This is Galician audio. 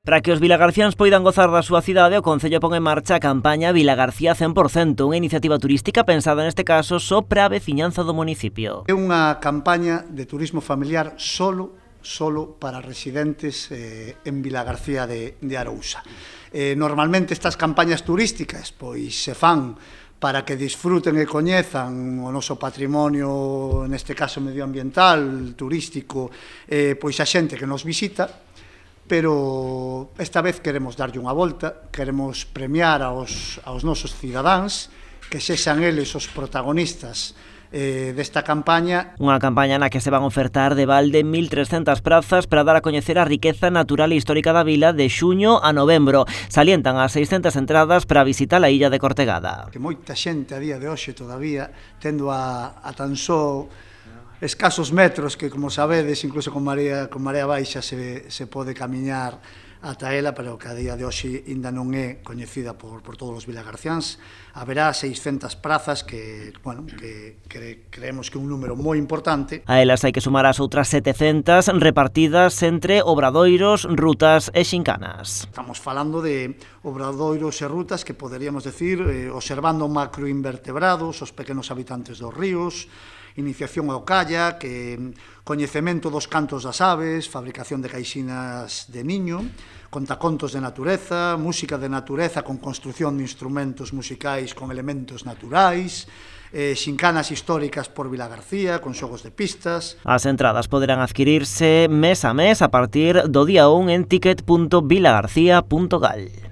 Para que os vilagarciáns poidan gozar da súa cidade, o Concello pon en marcha a campaña Vilagarcía 100%, unha iniciativa turística pensada neste caso só para a veciñanza do municipio. É unha campaña de turismo familiar solo para residentes en Vilagarcía de Arousa. Normalmente estas campañas turísticas pois se fan para que disfruten e coñezan o noso patrimonio, neste caso medioambiental, turístico, pois a xente que nos visita, pero esta vez queremos darlle unha volta, queremos premiar aos nosos cidadáns, que sexan eles os protagonistas desta campaña. Unha campaña na que se van ofertar de balde 1.300 prazas para dar a coñecer a riqueza natural e histórica da vila de xuño a novembro. Salientan as 600 entradas para visitar a illa de Cortegada. Que moita xente a día de hoxe todavía, tendo a tan só escasos metros que, como sabedes, incluso con marea baixa se pode camiñar ata ela, pero que a día de hoxe ainda non é coñecida por todos os vilagarciáns. Haberá 600 prazas que creemos que é un número moi importante. A elas hai que sumar as outras 700 repartidas entre obradoiros, rutas e xincanas. Estamos falando de obradoiros e rutas que poderíamos decir observando macroinvertebrados, os pequenos habitantes dos ríos, iniciación ao kayak, coñecemento dos cantos das aves, fabricación de caixinas de niño, contacontos de natureza, música de natureza con construción de instrumentos musicais con elementos naturais, xincanas históricas por Vilagarcía, con xogos de pistas. As entradas poderán adquirirse mes a mes a partir do día 1 en ticket.vilagarcía.gal.